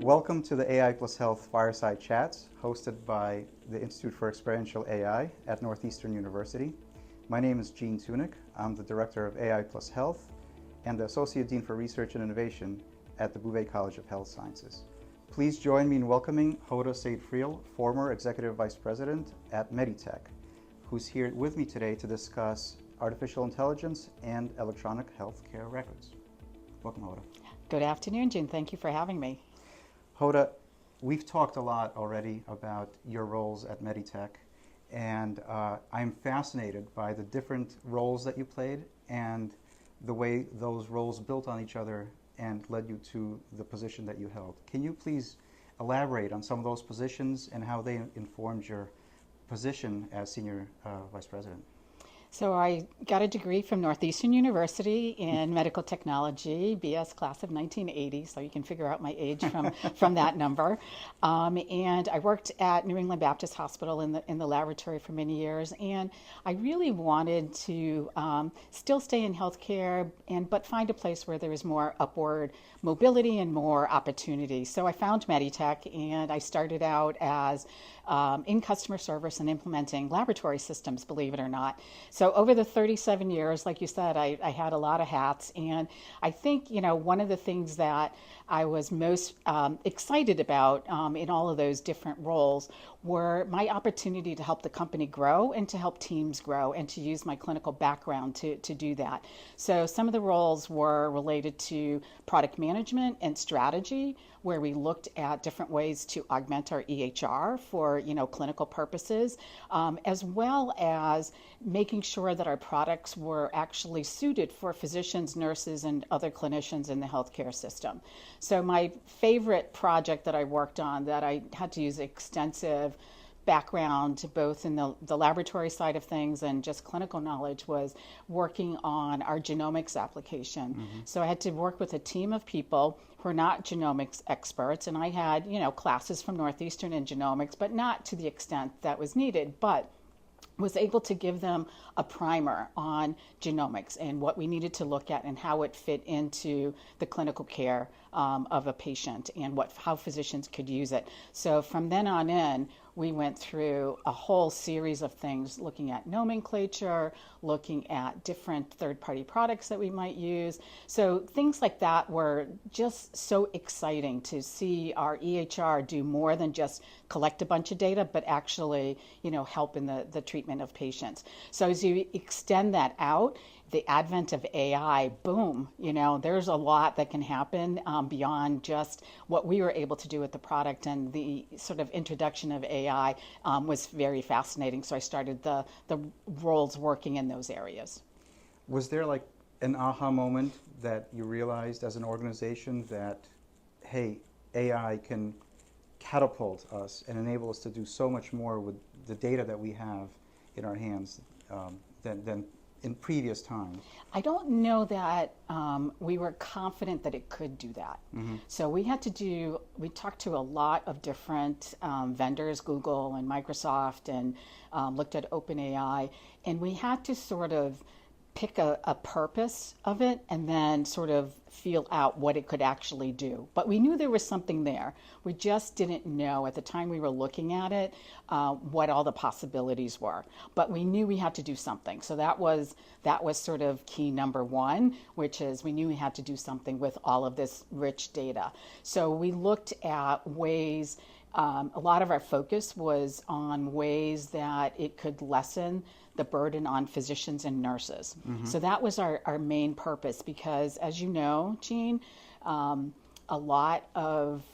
Welcome to the AI plus Health Fireside Chats, hosted by the Institute for Experiential AI at Northeastern University. My name is Tunik. I'm the Director of AI plus Health and the Associate Dean for Research and Innovation at the Bouvé College of Health Sciences. Please join me in welcoming Hoda Sayed-Friel, former Executive Vice President at MEDITECH, who's here with me today to discuss artificial intelligence and electronic healthcare records. Welcome, Hoda. Good afternoon, June. Thank you for having me. Hoda, we've talked a lot already about your roles at MEDITECH, and I'm fascinated by the different roles that you played and the way those roles built on each other and led you to the position that you held. Can you please elaborate on some of those positions and how they informed your position as Senior Vice President? So I got a degree from Northeastern University in medical technology, BS class of 1980, so you can figure out my age from that number. And I worked at New England Baptist Hospital in the laboratory for many years, and I really wanted to still stay in healthcare, but find a place where there was more upward mobility and more opportunity. So I found MEDITECH, and I started out as in customer service and implementing laboratory systems, believe it or not. So over the 37 years, like you said, I had a lot of hats. And I think, one of the things that I was most excited about in all of those different roles were my opportunity to help the company grow and to help teams grow and to use my clinical background to do that. So some of the roles were related to product management and strategy, where we looked at different ways to augment our EHR for clinical purposes, as well as making sure that our products were actually suited for physicians, nurses, and other clinicians in the healthcare system. So my favorite project that I worked on that I had to use extensive background both in the laboratory side of things and just clinical knowledge was working on our genomics application. Mm-hmm. So I had to work with a team of people who are not genomics experts, and I had classes from Northeastern in genomics, but not to the extent that was needed, but was able to give them a primer on genomics and what we needed to look at and how it fit into the clinical care of a patient and how physicians could use it. So from then on in, we went through a whole series of things, looking at nomenclature, looking at different third-party products that we might use. So things like that were just so exciting to see our EHR do more than just collect a bunch of data, but actually, help in the treatment of patients. So as you extend that out, the advent of AI, boom, there's a lot that can happen beyond just what we were able to do with the product, and the sort of introduction of AI was very fascinating. So I started the roles working in those areas. Was there like an aha moment that you realized as an organization that, hey, AI can catapult us and enable us to do so much more with the data that we have in our hands than in previous times? I don't know that we were confident that it could do that. Mm-hmm. So we talked to a lot of different vendors, Google and Microsoft, and looked at OpenAI, and we had to sort of pick a purpose of it and then sort of feel out what it could actually do. But we knew there was something there. We just didn't know at the time we were looking at it what all the possibilities were. But we knew we had to do something. So that was sort of key number one, which is we knew we had to do something with all of this rich data. So we looked at ways. A lot of our focus was on ways that it could lessen the burden on physicians and nurses. Mm-hmm. So that was our main purpose, because as you know, Jean, a lot of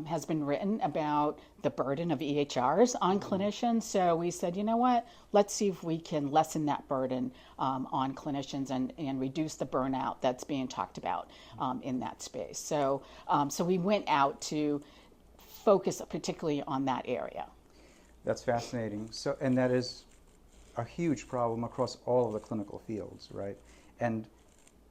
has been written about the burden of EHRs on clinicians. So we said, you know what, let's see if we can lessen that burden on clinicians and reduce the burnout that's being talked about in that space. So we went out to focus particularly on that area. That's fascinating. So, and that is a huge problem across all of the clinical fields, right? And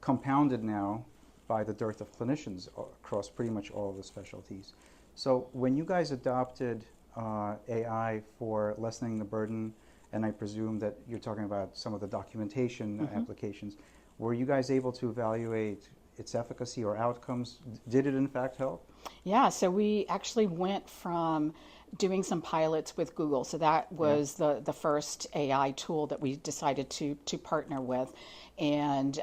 compounded now by the dearth of clinicians across pretty much all of the specialties. So when you guys adopted AI for lessening the burden, and I presume that you're talking about some of the documentation applications, were you guys able to evaluate its efficacy or outcomes? Did it in fact help? Yeah, so we actually went from doing some pilots with Google. So that was the first AI tool that we decided to partner with. And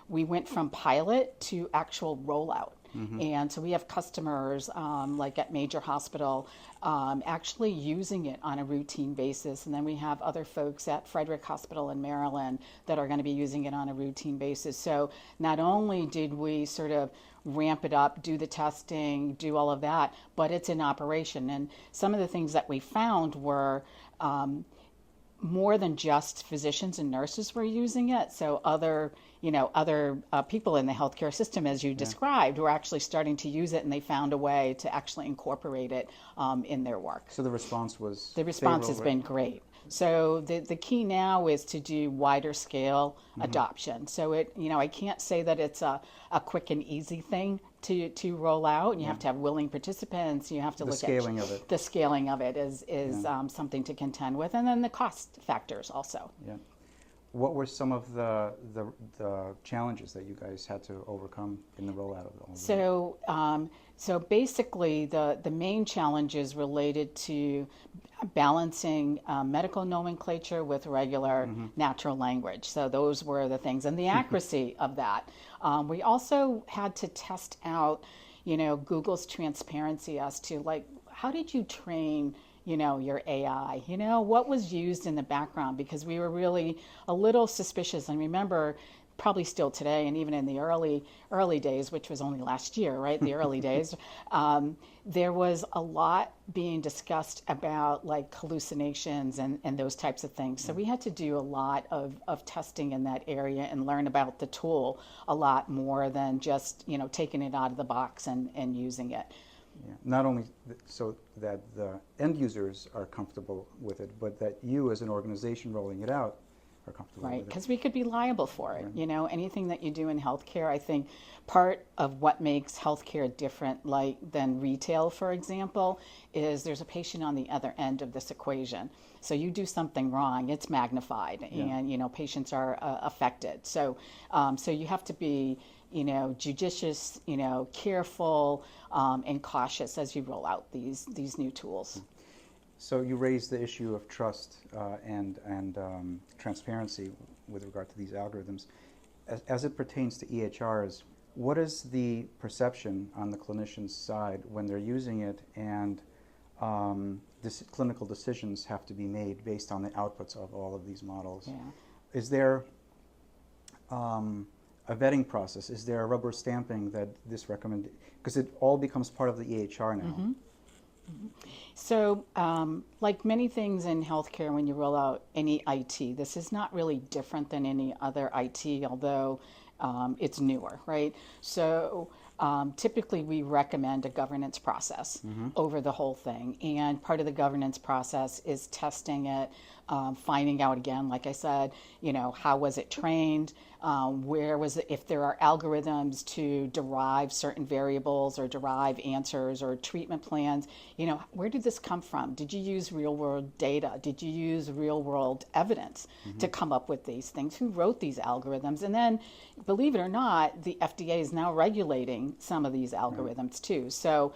we went from pilot to actual rollout. And so we have customers like at Major Hospital actually using it on a routine basis. And then we have other folks at Frederick Hospital in Maryland that are going to be using it on a routine basis. So not only did we sort of ramp it up, do the testing, do all of that, but it's in operation. And some of the things that we found were more than just physicians and nurses were using it. So other people in the healthcare system, as you described, were actually starting to use it, and they found a way to actually incorporate it in their work. So the response was has been great. So the key now is to do wider scale adoption. So I can't say that it's a quick and easy thing to roll out. You have to have willing participants. You have to look at the scaling of it is something to contend with, and then the cost factors also. Yeah. What were some of the challenges that you guys had to overcome in the rollout of all of that? So basically, the main challenges related to balancing medical nomenclature with regular natural language. So those were the things, and the accuracy of that. We also had to test out, Google's transparency as to how did you train your AI, what was used in the background, because we were really a little suspicious. And remember, probably still today, and even in the early days, which was only last year, right? The early days, there was a lot being discussed about hallucinations and those types of things. So we had to do a lot of testing in that area and learn about the tool a lot more than just, taking it out of the box and using it. Yeah. Not only so that the end users are comfortable with it, but that you as an organization rolling it out are comfortable with it. Right, because we could be liable for it. Right. Anything that you do in healthcare, I think part of what makes healthcare different than retail, for example, is there's a patient on the other end of this equation. So you do something wrong, it's magnified, and patients are affected. So you have to be judicious, careful, and cautious as you roll out these new tools. So you raised the issue of trust and transparency with regard to these algorithms. As it pertains to EHRs, what is the perception on the clinician's side when they're using it, and clinical decisions have to be made based on the outputs of all of these models? Yeah. Is there a vetting process? Is there a rubber stamping that this recommend? Because it all becomes part of the EHR now. So, like many things in healthcare, when you roll out any IT, this is not really different than any other IT, although it's newer, right? So typically we recommend a governance process over the whole thing. And part of the governance process is testing it, finding out again, like I said, how was it trained? Where was it, if there are algorithms to derive certain variables or derive answers or treatment plans, where did this come from? Did you use real world data? Did you use real world evidence to come up with these things? Who wrote these algorithms? And then, believe it or not, the FDA is now regulating some of these algorithms too. So,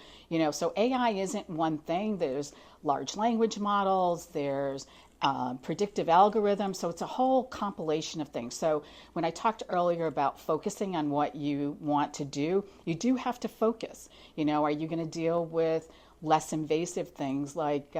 so AI isn't one thing. There's large language models, there's predictive algorithms. So it's a whole compilation of things. So when I talked earlier about focusing on what you want to do, you do have to focus. Are you going to deal with less invasive things like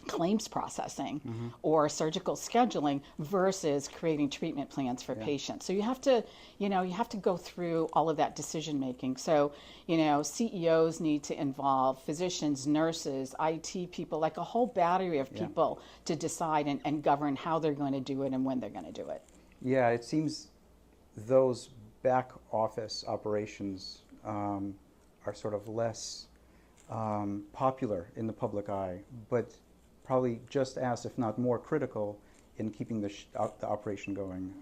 claims processing or surgical scheduling versus creating treatment plans for patients? So you have to, you have to go through all of that decision making. So, CEOs need to involve physicians, nurses, IT people, like a whole battery of people to decide and govern how they're going to do it and when they're going to do it. Yeah, it seems those back office operations are sort of less popular in the public eye, but probably just as, if not more, critical in keeping the operation going.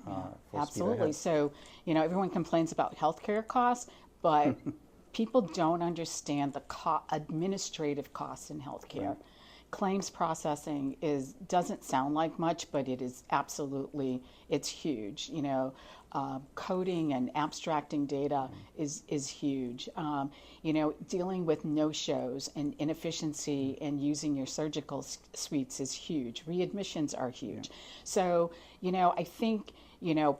Absolutely. So, everyone complains about healthcare costs, but people don't understand the administrative costs in healthcare. Right. claims processing doesn't sound like much, but it is absolutely, it's huge. Coding and abstracting data is huge. Dealing with no-shows and inefficiency and using your surgical suites is huge. Readmissions are huge. So, I think,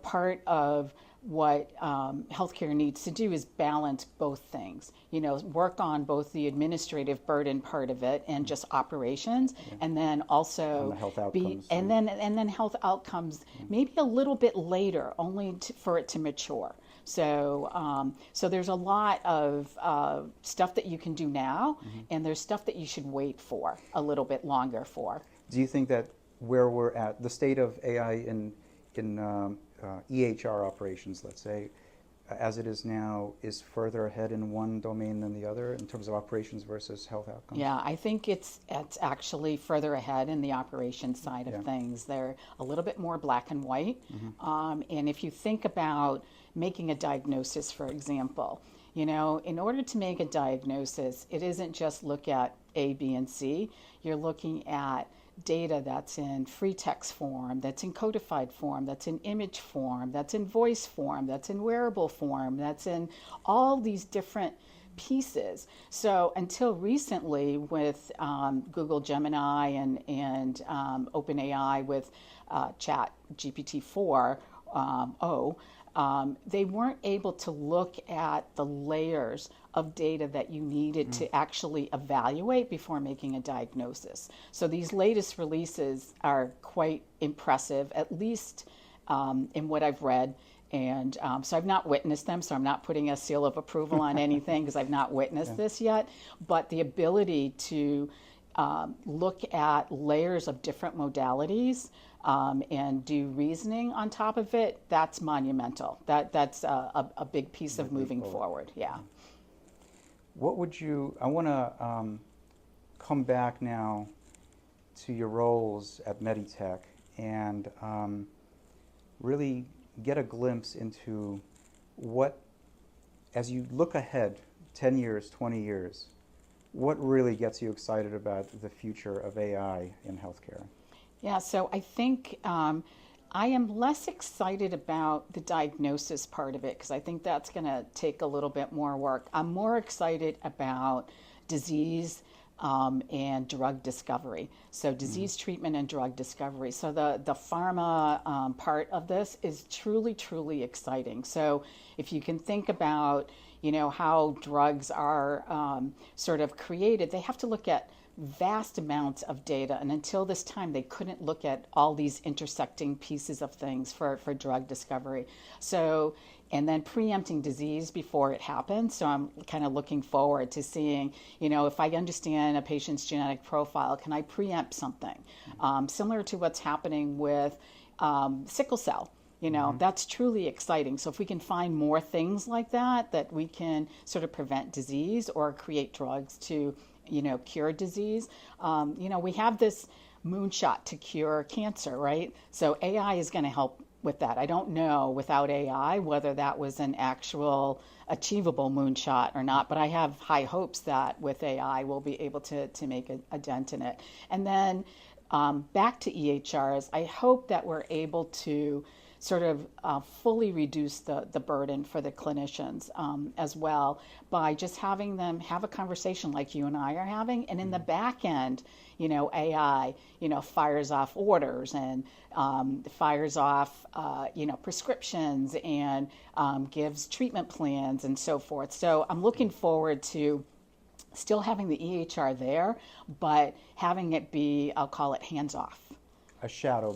part of what healthcare needs to do is balance both things. Work on both the administrative burden part of it and just operations, and then also and the health outcomes, and then health outcomes maybe a little bit later, only for it to mature. So there's a lot of stuff that you can do now, and there's stuff that you should wait for a little bit longer for. Do you think that where we're at, the state of AI in EHR operations, let's say, as it is now, is further ahead in one domain than the other in terms of operations versus health outcomes? Yeah, I think it's actually further ahead in the operations side of things. They're a little bit more black and white. And if you think about making a diagnosis, for example, in order to make a diagnosis, it isn't just look at A, B, and C. You're looking at data that's in free text form, that's in codified form, that's in image form, that's in voice form, that's in wearable form, that's in all these different pieces. So until recently with Google Gemini and OpenAI with Chat GPT-4, they weren't able to look at the layers of data that you needed to actually evaluate before making a diagnosis. So these latest releases are quite impressive, at least in what I've read. And so I've not witnessed them, so I'm not putting a seal of approval on anything because I've not witnessed this yet. But the ability to look at layers of different modalities and do reasoning on top of it, that's monumental. That's a big piece of moving forward. Yeah. What would I want to come back now to your roles at MEDITECH and really get a glimpse into what, as you look ahead 10 years, 20 years, what really gets you excited about the future of AI in healthcare? Yeah, so I think I am less excited about the diagnosis part of it because I think that's going to take a little bit more work. I'm more excited about disease and drug discovery. So disease treatment and drug discovery. So the pharma part of this is truly, truly exciting. So if you can think about, how drugs are sort of created, they have to look at vast amounts of data, and until this time they couldn't look at all these intersecting pieces of things for drug discovery. So, and then preempting disease before it happens. So I'm kind of looking forward to seeing, if I understand a patient's genetic profile, can I preempt something? Similar to what's happening with sickle cell. That's truly exciting. So if we can find more things like that we can sort of prevent disease or create drugs to cure disease. We have this moonshot to cure cancer, right? So AI is going to help with that. I don't know without AI whether that was an actual achievable moonshot or not, but I have high hopes that with AI we'll be able to make a dent in it. And then back to EHRs, I hope that we're able to sort of fully reduce the burden for the clinicians as well by just having them have a conversation like you and I are having. And in the back end, AI, fires off orders and fires off, prescriptions and gives treatment plans and so forth. So I'm looking forward to still having the EHR there, but having it be, I'll call it hands-off. A shadow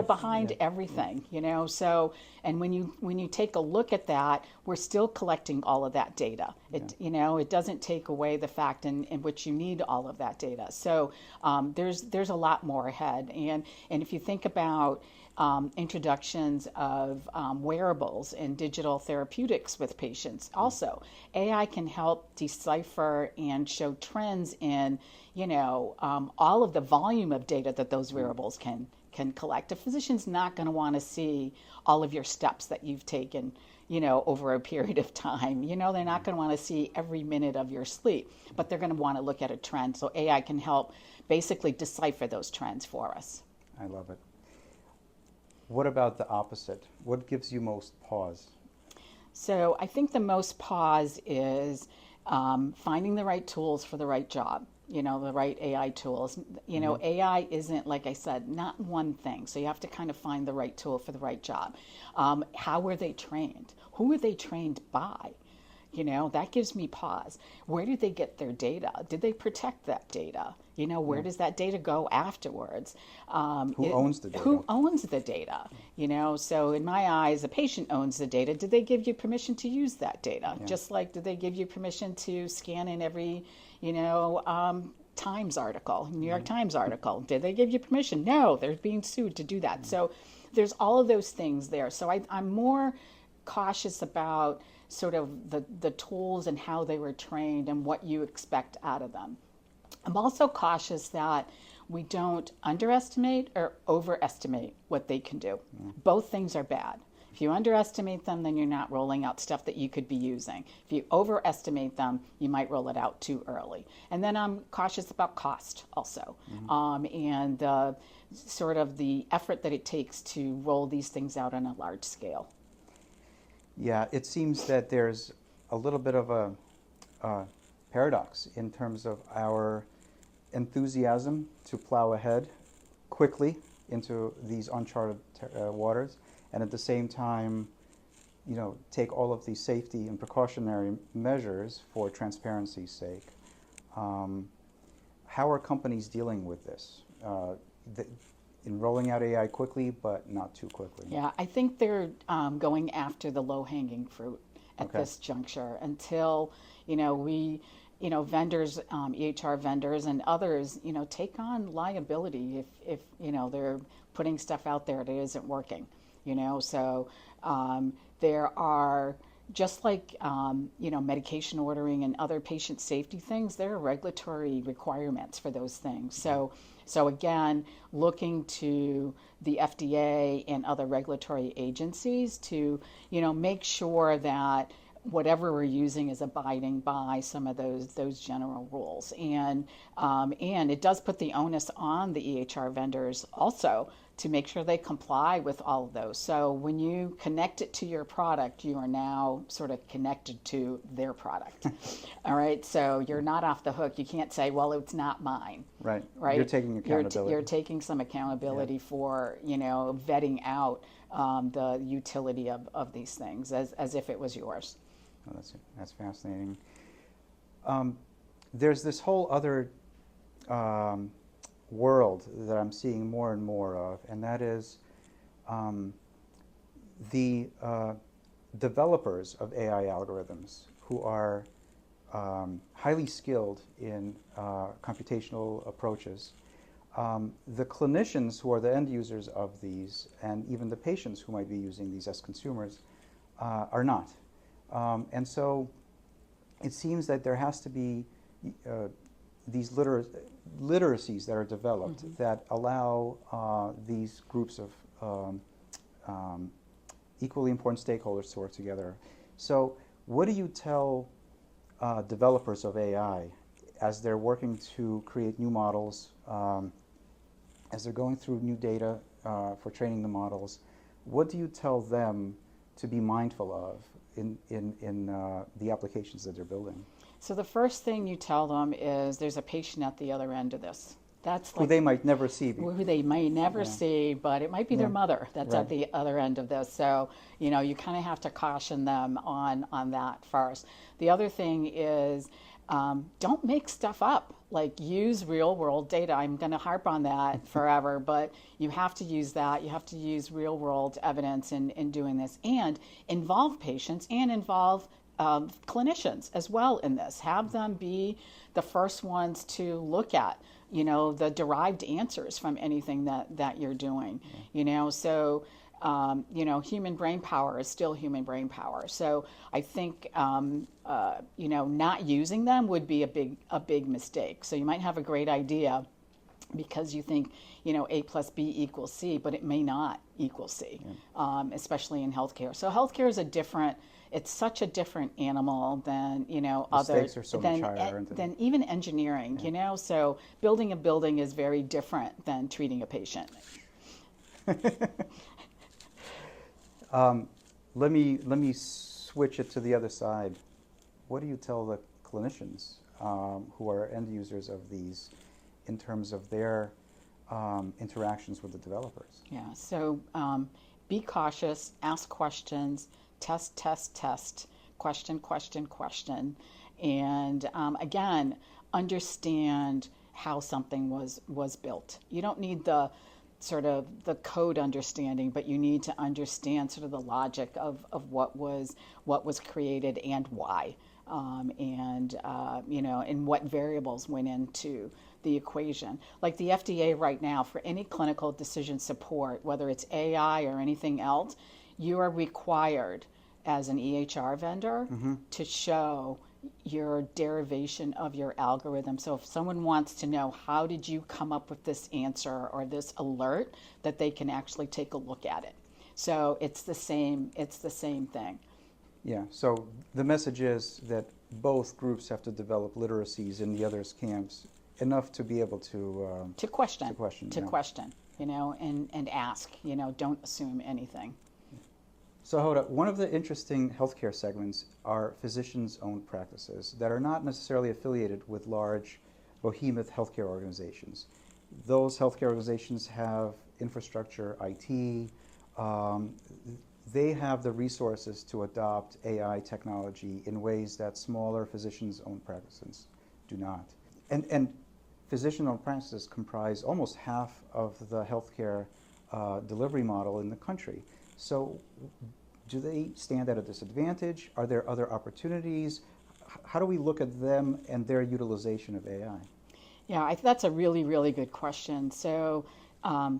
behind everything, So, and when you take a look at that, we're still collecting all of that data. It doesn't take away the fact in which you need all of that data. So there's a lot more ahead. And if you think about introductions of wearables and digital therapeutics with patients, also AI can help decipher and show trends in all of the volume of data that those wearables can collect. A physician's not going to want to see all of your steps that you've taken, over a period of time. They're not going to want to see every minute of your sleep, but they're going to want to look at a trend. So AI can help basically decipher those trends for us. I love it. What about the opposite? What gives you most pause? So I think the most pause is finding the right tools for the right job. The right AI tools. AI isn't, like I said, not one thing. So you have to kind of find the right tool for the right job. How were they trained? Who were they trained by? That gives me pause. Where did they get their data? Did they protect that data? Where does that data go afterwards? Who owns the data? Who owns the data? So in my eyes, a patient owns the data. Did they give you permission to use that data? Yeah. Just like, did they give you permission to scan in every, Times article, New York Times article? Did they give you permission? No, they're being sued to do that. So there's all of those things there. So I'm more cautious about sort of the tools and how they were trained and what you expect out of them. I'm also cautious that we don't underestimate or overestimate what they can do. Both things are bad. If you underestimate them, then you're not rolling out stuff that you could be using. If you overestimate them, you might roll it out too early. And then I'm cautious about cost also, and sort of the effort that it takes to roll these things out on a large scale. Yeah, it seems that there's a little bit of a paradox in terms of our enthusiasm to plow ahead quickly into these uncharted waters, and at the same time, take all of these safety and precautionary measures for transparency's sake. How are companies dealing with this? In rolling out AI quickly, but not too quickly? Yeah, I think they're going after the low-hanging fruit at this juncture until, vendors, EHR vendors and others, take on liability if they're putting stuff out there that isn't working. So there are, just like medication ordering and other patient safety things, there are regulatory requirements for those things. So again, looking to the FDA and other regulatory agencies to make sure that whatever we're using is abiding by some of those general rules, and it does put the onus on the EHR vendors also to make sure they comply with all of those. So when you connect it to your product, you are now sort of connected to their product. All right, so you're not off the hook. You can't say, well, it's not mine. Right. Right. You're taking accountability. You're taking some accountability for vetting out the utility of these things as if it was yours. Oh, that's fascinating. There's this whole other world that I'm seeing more and more of, and that is the developers of AI algorithms who are highly skilled in computational approaches. The clinicians who are the end users of these, and even the patients who might be using these as consumers, are not. And so it seems that there has to be these literacies that are developed that allow these groups of equally important stakeholders to work together. So what do you tell developers of AI as they're working to create new models, as they're going through new data for training the models? What do you tell them to be mindful of in the applications that they're building? So the first thing you tell them is there's a patient at the other end of this. That's who they might never see. Who they might never see, but it might be their mother that's at the other end of this. So, you kind of have to caution them on that first. The other thing is don't make stuff up. Like, use real world data. I'm going to harp on that forever, but you have to use that. You have to use real world evidence in doing this, and involve patients and involve clinicians as well in this. Have them be the first ones to look at, the derived answers from anything that you're doing. So human brain power is still human brain power. So I think not using them would be a big mistake. So you might have a great idea, because you think, A plus B equals C, but it may not equal C, especially in healthcare. So healthcare is it's such a different animal than, The stakes are so much higher, aren't they? than even engineering, So building a building is very different than treating a patient. Let me switch it to the other side. What do you tell the clinicians who are end users of these in terms of their interactions with the developers? Yeah, so be cautious, ask questions, test, question, and again, understand how something was built. You don't need the sort of the code understanding, but you need to understand sort of the logic of what was created and why, and what variables went into the equation. Like the FDA right now, for any clinical decision support, whether it's AI or anything else, you are required as an EHR vendor to show your derivation of your algorithm. So if someone wants to know how did you come up with this answer or this alert, that they can actually take a look at it. So it's the same thing. Yeah, so the message is that both groups have to develop literacies in the other's camps enough to be able to question, and ask, don't assume anything. So Hoda, one of the interesting healthcare segments are physicians-owned practices that are not necessarily affiliated with large behemoth healthcare organizations. Those healthcare organizations have infrastructure, IT, they have the resources to adopt AI technology in ways that smaller physicians-owned practices do not. And physician-owned practices comprise almost half of the healthcare delivery model in the country. So do they stand at a disadvantage? Are there other opportunities? How do we look at them and their utilization of AI? Yeah, that's a really, really good question. So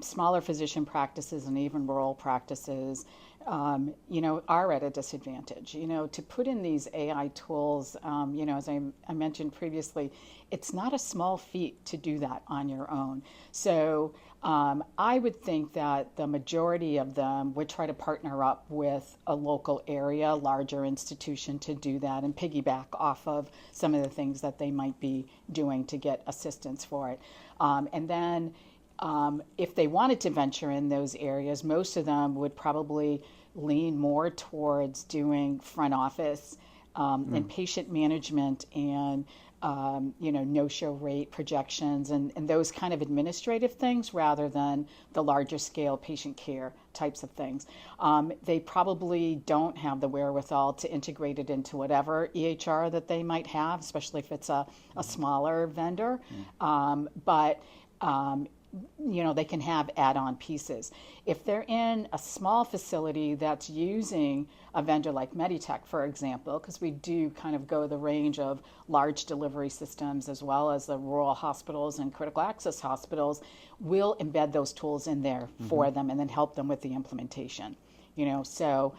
smaller physician practices and even rural practices, are at a disadvantage. To put in these AI tools, as I mentioned previously, it's not a small feat to do that on your own. So I would think that the majority of them would try to partner up with a local area, larger institution to do that and piggyback off of some of the things that they might be doing to get assistance for it. And then if they wanted to venture in those areas, most of them would probably lean more towards doing front office and patient management and no-show rate projections and those kind of administrative things rather than the larger scale patient care types of things. They probably don't have the wherewithal to integrate it into whatever EHR that they might have, especially if it's a smaller vendor. But they can have add-on pieces. If they're in a small facility that's using a vendor like MEDITECH, for example, because we do kind of go the range of large delivery systems as well as the rural hospitals and critical access hospitals, we'll embed those tools in there for them and then help them with the implementation. So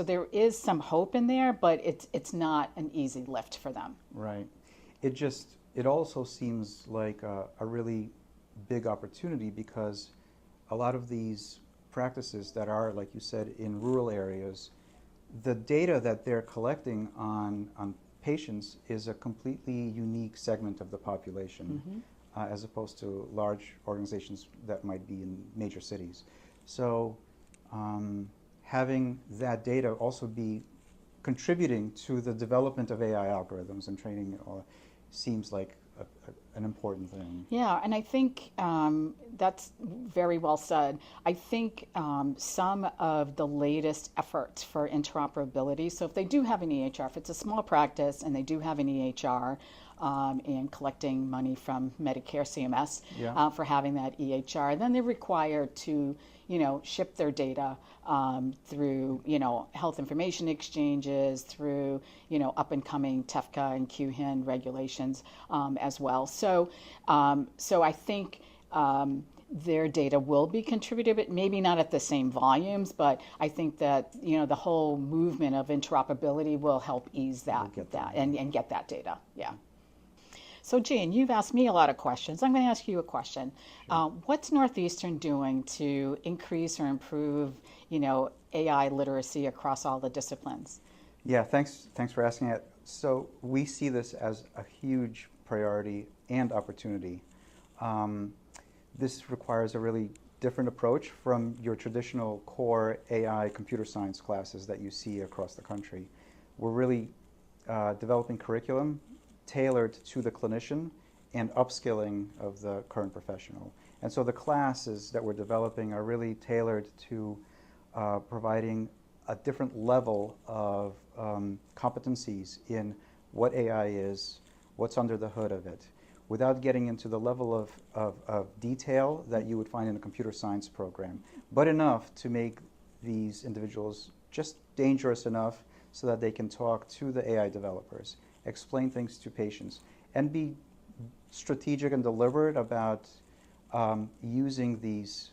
there is some hope in there, but it's not an easy lift for them. Right. It also seems like a really big opportunity because a lot of these practices that are, like you said, in rural areas, the data that they're collecting on patients is a completely unique segment of the population as opposed to large organizations that might be in major cities. So having that data also be contributing to the development of AI algorithms and training seems like an important thing. Yeah, and I think that's very well said. I think some of the latest efforts for interoperability, so if they do have an EHR, if it's a small practice and they do have an EHR and collecting money from Medicare CMS for having that EHR, then they're required to ship their data through, health information exchanges, through, up and coming TEFCA and QHIN regulations as well. So I think their data will be contributed, but maybe not at the same volumes. But I think that the whole movement of interoperability will help ease that and get that data. Yeah. So, Jean, you've asked me a lot of questions. I'm going to ask you a question. What's Northeastern doing to increase or improve, AI literacy across all the disciplines? Yeah, thanks for asking it. So we see this as a huge priority and opportunity. This requires a really different approach from your traditional core AI computer science classes that you see across the country. We're really developing curriculum tailored to the clinician and upskilling of the current professional. And so the classes that we're developing are really tailored to providing a different level of competencies in what AI is, what's under the hood of it, without getting into the level of detail that you would find in a computer science program, but enough to make these individuals just dangerous enough so that they can talk to the AI developers, explain things to patients, and be strategic and deliberate about using these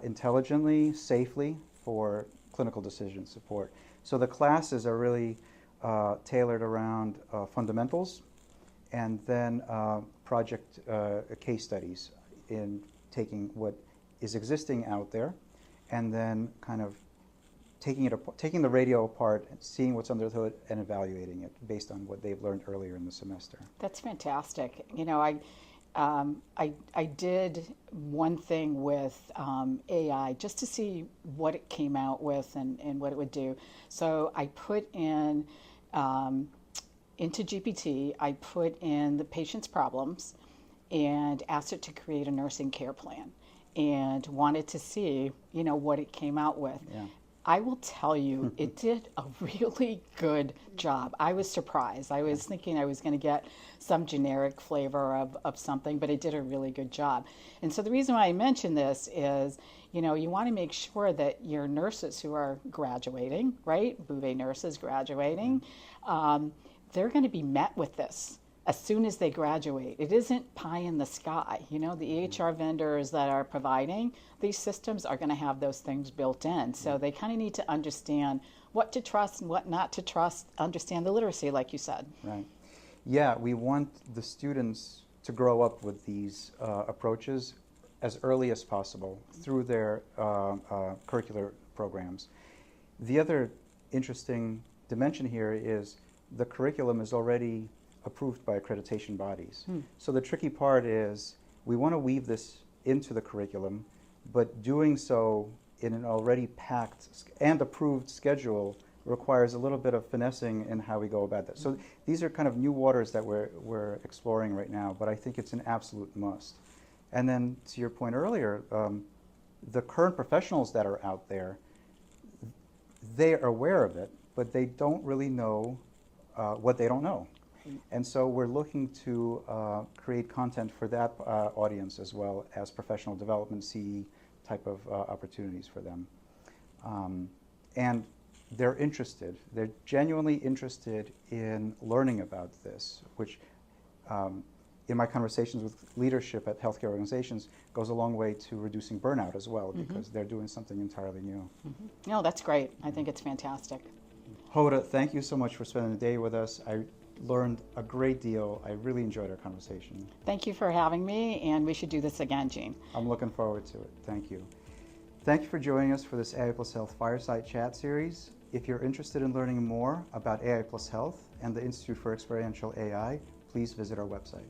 intelligently, safely for clinical decision support. So the classes are really tailored around fundamentals and then project case studies in taking what is existing out there and then kind of taking the radio apart, seeing what's under the hood, and evaluating it based on what they've learned earlier in the semester. That's fantastic. I did one thing with AI just to see what it came out with and what it would do. So I put in into GPT, I put in the patient's problems and asked it to create a nursing care plan and wanted to see, what it came out with. Yeah. I will tell you, it did a really good job. I was surprised. I was thinking I was going to get some generic flavor of something, but it did a really good job. And so the reason why I mention this is, you want to make sure that your nurses who are graduating, right, Bouvé nurses graduating, they're going to be met with this as soon as they graduate. It isn't pie in the sky. The EHR vendors that are providing these systems are going to have those things built in. So they kind of need to understand what to trust and what not to trust, understand the literacy, like you said. Right. Yeah, we want the students to grow up with these approaches as early as possible through their curricular programs. The other interesting dimension here is the curriculum is already approved by accreditation bodies. So the tricky part is we want to weave this into the curriculum, but doing so in an already packed and approved schedule requires a little bit of finessing in how we go about that. So these are kind of new waters that we're exploring right now, but I think it's an absolute must. And then to your point earlier, the current professionals that are out there, they are aware of it, but they don't really know what they don't know. And so we're looking to create content for that audience as well as professional development CE type of opportunities for them. And they're interested. They're genuinely interested in learning about this, which in my conversations with leadership at healthcare organizations goes a long way to reducing burnout as well, because they're doing something entirely new. No, that's great. I think it's fantastic. Hoda, thank you so much for spending the day with us. I learned a great deal. I really enjoyed our conversation. Thank you for having me, and we should do this again, Jean. I'm looking forward to it. Thank you. Thank you for joining us for this AI Plus Health Fireside Chat series. If you're interested in learning more about AI Plus Health and the Institute for Experiential AI, please visit our website.